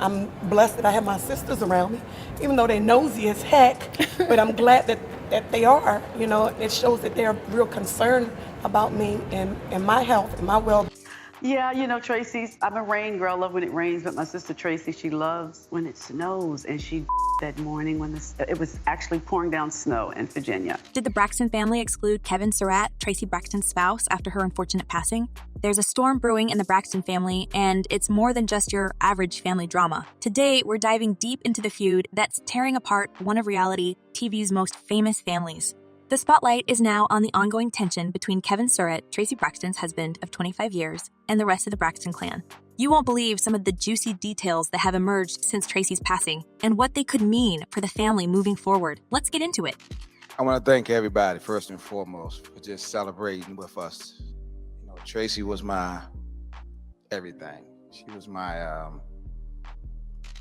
I'm blessed that I have my sisters around me, even though they're nosy as heck, but I'm glad that they are, you know. It shows that they're real concerned about me and my health and my well-being. Yeah, you know, Tracy's, I'm a rain girl. I love when it rains, but my sister Tracy, she loves when it snows, and she that morning when it was actually pouring down snow in Virginia. Did the Braxton family exclude Kevin Surratt, Traci Braxton's spouse, after her unfortunate passing? There's a storm brewing in the Braxton family, and it's more than just your average family drama. Today, we're diving deep into the feud that's tearing apart one of reality TV's most famous families. The spotlight is now on the ongoing tension between Kevin Surratt, Traci Braxton's husband of 25 years, and the rest of the Braxton clan. You won't believe some of the juicy details that have emerged since Tracy's passing and what they could mean for the family moving forward. Let's get into it. I want to thank everybody, first and foremost, for just celebrating with us. You know, Tracy was my everything. She was my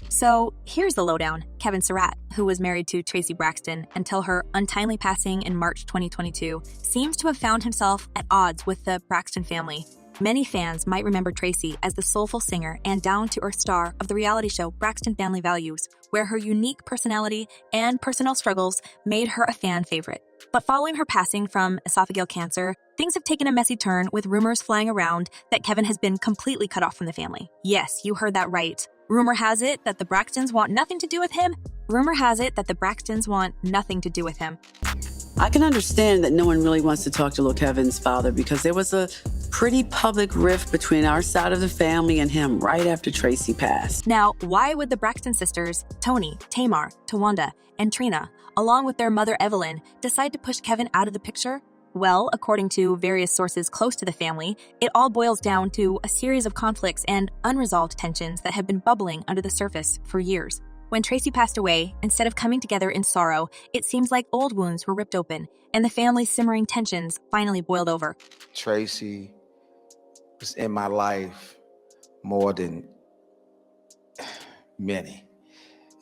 So here's the lowdown. Kevin Surratt, who was married to Traci Braxton until her untimely passing in March 2022, seems to have found himself at odds with the Braxton family. Many fans might remember Tracy as the soulful singer and down-to-earth star of the reality show Braxton Family Values, where her unique personality and personal struggles made her a fan favorite. But following her passing from esophageal cancer, things have taken a messy turn, with rumors flying around that Kevin has been completely cut off from the family. Yes, you heard that right. Rumor has it that the Braxtons want nothing to do with him. Rumor has it that the Braxtons want nothing to do with him. I can understand that no one really wants to talk to little Kevin's father, because there was a pretty public rift between our side of the family and him right after Tracy passed. Now, why would the Braxton sisters, Toni, Tamar, Towanda, and Trina, along with their mother Evelyn, decide to push Kevin out of the picture? Well, according to various sources close to the family, it all boils down to a series of conflicts and unresolved tensions that have been bubbling under the surface for years. When Tracy passed away, instead of coming together in sorrow, it seems like old wounds were ripped open, and the family's simmering tensions finally boiled over. Tracy was in my life more than many.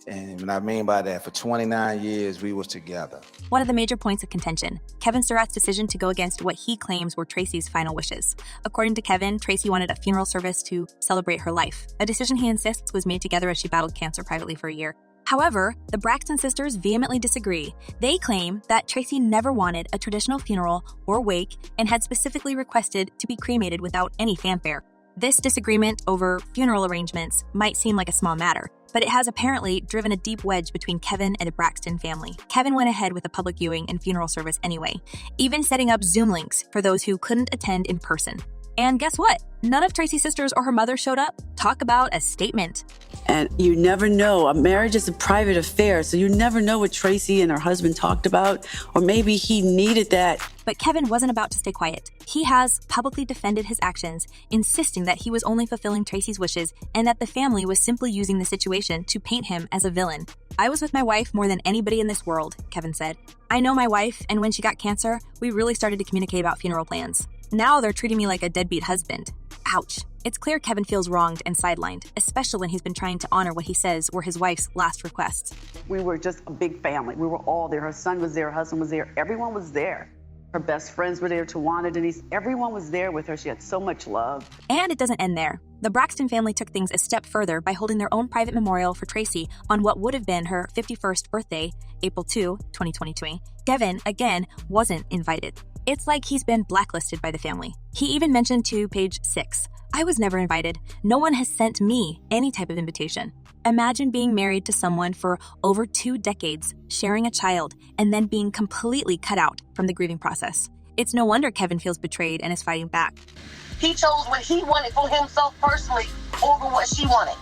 And what I mean by that, for 29 years, we was together. One of the major points of contention, Kevin Surratt's decision to go against what he claims were Tracy's final wishes. According to Kevin, Tracy wanted a funeral service to celebrate her life, a decision he insists was made together as she battled cancer privately for a year. However, the Braxton sisters vehemently disagree. They claim that Tracy never wanted a traditional funeral or wake and had specifically requested to be cremated without any fanfare. This disagreement over funeral arrangements might seem like a small matter, but it has apparently driven a deep wedge between Kevin and the Braxton family. Kevin went ahead with a public viewing and funeral service anyway, even setting up Zoom links for those who couldn't attend in person. And guess what? None of Tracy's sisters or her mother showed up. Talk about a statement. And you never know. A marriage is a private affair, so you never know what Tracy and her husband talked about, or maybe he needed that. But Kevin wasn't about to stay quiet. He has publicly defended his actions, insisting that he was only fulfilling Tracy's wishes and that the family was simply using the situation to paint him as a villain. "I was with my wife more than anybody in this world," Kevin said. "I know my wife, and when she got cancer, we really started to communicate about funeral plans. Now they're treating me like a deadbeat husband." Ouch. It's clear Kevin feels wronged and sidelined, especially when he's been trying to honor what he says were his wife's last requests. We were just a big family. We were all there. Her son was there, her husband was there, everyone was there. Her best friends were there, Towanda, Denise, everyone was there with her. She had so much love. And it doesn't end there. The Braxton family took things a step further by holding their own private memorial for Tracy on what would have been her 51st birthday, April 2, 2022. Kevin, again, wasn't invited. It's like he's been blacklisted by the family. He even mentioned to page 6, "I was never invited. No one has sent me any type of invitation." Imagine being married to someone for over 2 decades, sharing a child, and then being completely cut out from the grieving process. It's no wonder Kevin feels betrayed and is fighting back. He chose what he wanted for himself personally over what she wanted.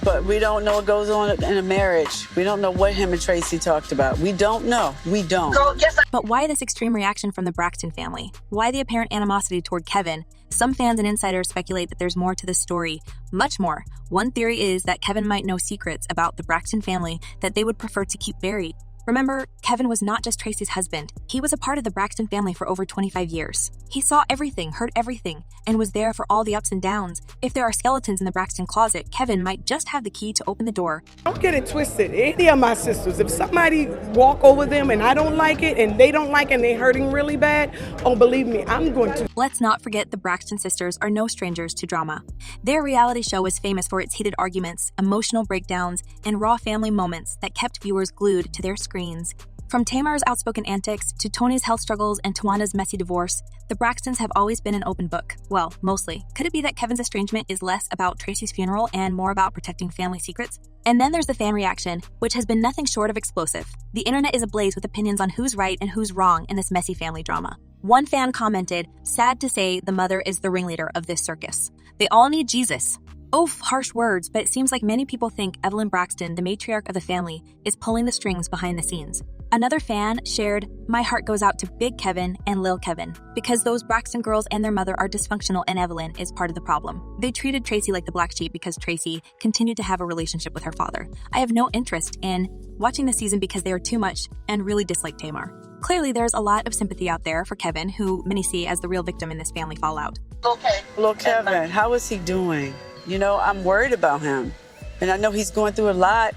But we don't know what goes on in a marriage. We don't know what him and Tracy talked about. We don't know. We don't. Girl, yes, But why this extreme reaction from the Braxton family? Why the apparent animosity toward Kevin? Some fans and insiders speculate that there's more to the story. Much more. One theory is that Kevin might know secrets about the Braxton family that they would prefer to keep buried. Remember, Kevin was not just Tracy's husband. He was a part of the Braxton family for over 25 years. He saw everything, heard everything, and was there for all the ups and downs. If there are skeletons in the Braxton closet, Kevin might just have the key to open the door. Don't get it twisted. Any of my sisters, if somebody walk over them and I don't like it and they don't like it and they're hurting really bad, oh, believe me, I'm going to. Let's not forget the Braxton sisters are no strangers to drama. Their reality show was famous for its heated arguments, emotional breakdowns, and raw family moments that kept viewers glued to their screens. From Tamar's outspoken antics to Toni's health struggles and Towanda's messy divorce, the Braxtons have always been an open book. Well, mostly. Could it be that Kevin's estrangement is less about Tracy's funeral and more about protecting family secrets? And then there's the fan reaction, which has been nothing short of explosive. The internet is ablaze with opinions on who's right and who's wrong in this messy family drama. One fan commented, "Sad to say the mother is the ringleader of this circus. They all need Jesus." Oof, harsh words, but it seems like many people think Evelyn Braxton, the matriarch of the family, is pulling the strings behind the scenes. Another fan shared, "My heart goes out to Big Kevin and Lil Kevin, because those Braxton girls and their mother are dysfunctional and Evelyn is part of the problem. They treated Tracy like the black sheep because Tracy continued to have a relationship with her father. I have no interest in watching the season because they are too much and really dislike Tamar." Clearly, there's a lot of sympathy out there for Kevin, who many see as the real victim in this family fallout. Okay. Look, Kevin, how is he doing? You know, I'm worried about him. And I know he's going through a lot.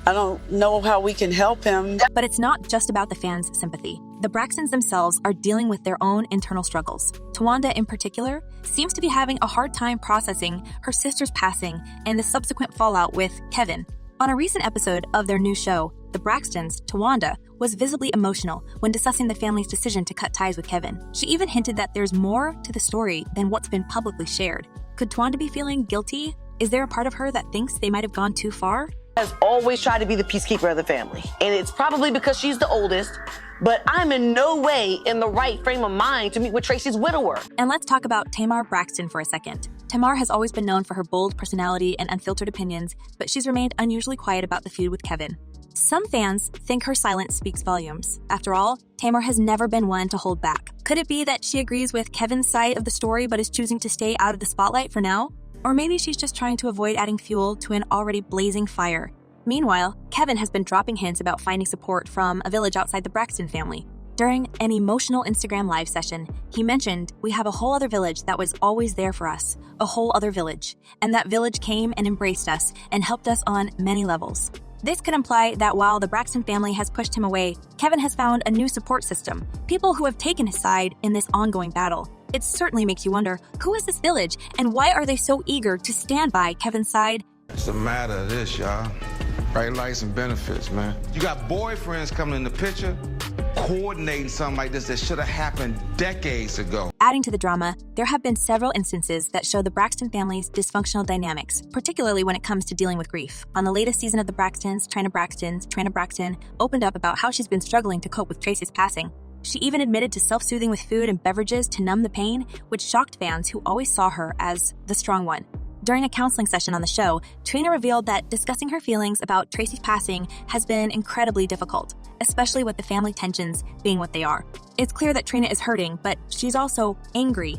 I don't know how we can help him. But it's not just about the fans' sympathy. The Braxtons themselves are dealing with their own internal struggles. Towanda, in particular, seems to be having a hard time processing her sister's passing and the subsequent fallout with Kevin. On a recent episode of their new show, The Braxtons, Towanda was visibly emotional when discussing the family's decision to cut ties with Kevin. She even hinted that there's more to the story than what's been publicly shared. Could Towanda be feeling guilty? Is there a part of her that thinks they might have gone too far? Has always tried to be the peacekeeper of the family. And it's probably because she's the oldest, but I'm in no way in the right frame of mind to meet with Tracy's widower. And let's talk about Tamar Braxton for a second. Tamar has always been known for her bold personality and unfiltered opinions, but she's remained unusually quiet about the feud with Kevin. Some fans think her silence speaks volumes. After all, Tamar has never been one to hold back. Could it be that she agrees with Kevin's side of the story but is choosing to stay out of the spotlight for now? Or maybe she's just trying to avoid adding fuel to an already blazing fire. Meanwhile, Kevin has been dropping hints about finding support from a village outside the Braxton family. During an emotional Instagram live session, he mentioned, "We have a whole other village that was always there for us, a whole other village. And that village came and embraced us and helped us on many levels." This could imply that while the Braxton family has pushed him away, Kevin has found a new support system, people who have taken his side in this ongoing battle. It certainly makes you wonder, who is this village and why are they so eager to stand by Kevin's side? It's a matter of this, y'all. Bright lights and benefits, man. You got boyfriends coming in the picture, coordinating something like this that should have happened decades ago. Adding to the drama, there have been several instances that show the Braxton family's dysfunctional dynamics, particularly when it comes to dealing with grief. On the latest season of The Braxtons, Trina Braxton opened up about how she's been struggling to cope with Tracy's passing. She even admitted to self-soothing with food and beverages to numb the pain, which shocked fans who always saw her as the strong one. During a counseling session on the show, Trina revealed that discussing her feelings about Tracy's passing has been incredibly difficult, especially with the family tensions being what they are. It's clear that Trina is hurting, but she's also angry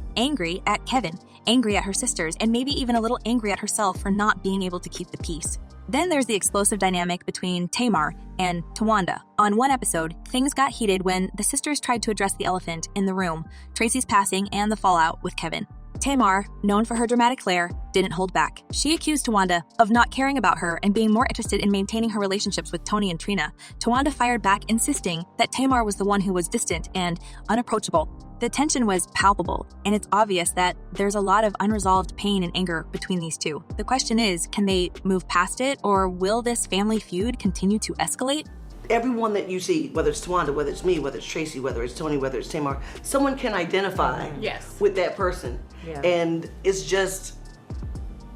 at Kevin, angry at her sisters, and maybe even a little angry at herself for not being able to keep the peace. Then there's the explosive dynamic between Tamar and Towanda. On one episode, things got heated when the sisters tried to address the elephant in the room, Tracy's passing and the fallout with Kevin. Tamar, known for her dramatic flair, didn't hold back. She accused Towanda of not caring about her and being more interested in maintaining her relationships with Toni and Trina. Towanda fired back, insisting that Tamar was the one who was distant and unapproachable. The tension was palpable, and it's obvious that there's a lot of unresolved pain and anger between these two. The question is, can they move past it, or will this family feud continue to escalate? Everyone that you see, whether it's Towanda, whether it's me, whether it's Tracy, whether it's Toni, whether it's Tamar, someone can identify with that person. Yeah. And it's just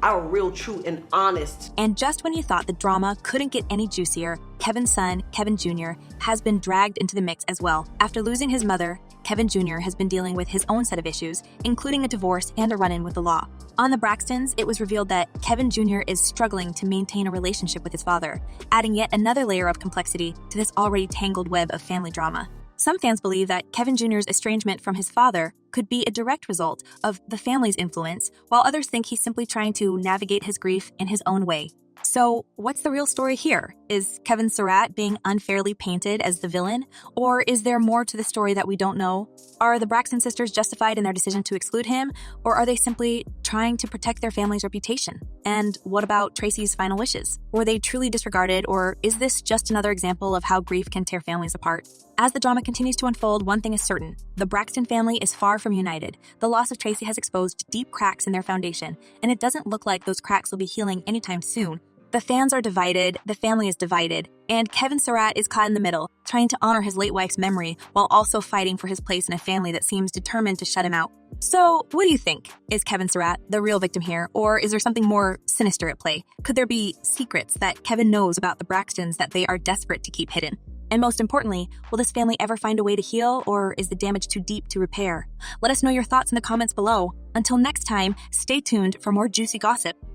our real, true, and honest. And just when you thought the drama couldn't get any juicier, Kevin's son, Kevin Jr., has been dragged into the mix as well. After losing his mother, Kevin Jr. has been dealing with his own set of issues, including a divorce and a run-in with the law. On the Braxtons, it was revealed that Kevin Jr. is struggling to maintain a relationship with his father, adding yet another layer of complexity to this already tangled web of family drama. Some fans believe that Kevin Jr.'s estrangement from his father could be a direct result of the family's influence, while others think he's simply trying to navigate his grief in his own way. So, what's the real story here? Is Kevin Surratt being unfairly painted as the villain? Or is there more to the story that we don't know? Are the Braxton sisters justified in their decision to exclude him? Or are they simply trying to protect their family's reputation? And what about Tracy's final wishes? Were they truly disregarded, or is this just another example of how grief can tear families apart? As the drama continues to unfold, one thing is certain. The Braxton family is far from united. The loss of Tracy has exposed deep cracks in their foundation, and it doesn't look like those cracks will be healing anytime soon. The fans are divided, the family is divided, and Kevin Surratt is caught in the middle, trying to honor his late wife's memory while also fighting for his place in a family that seems determined to shut him out. So, what do you think? Is Kevin Surratt the real victim here, or is there something more sinister at play? Could there be secrets that Kevin knows about the Braxtons that they are desperate to keep hidden? And most importantly, will this family ever find a way to heal, or is the damage too deep to repair? Let us know your thoughts in the comments below. Until next time, stay tuned for more juicy gossip.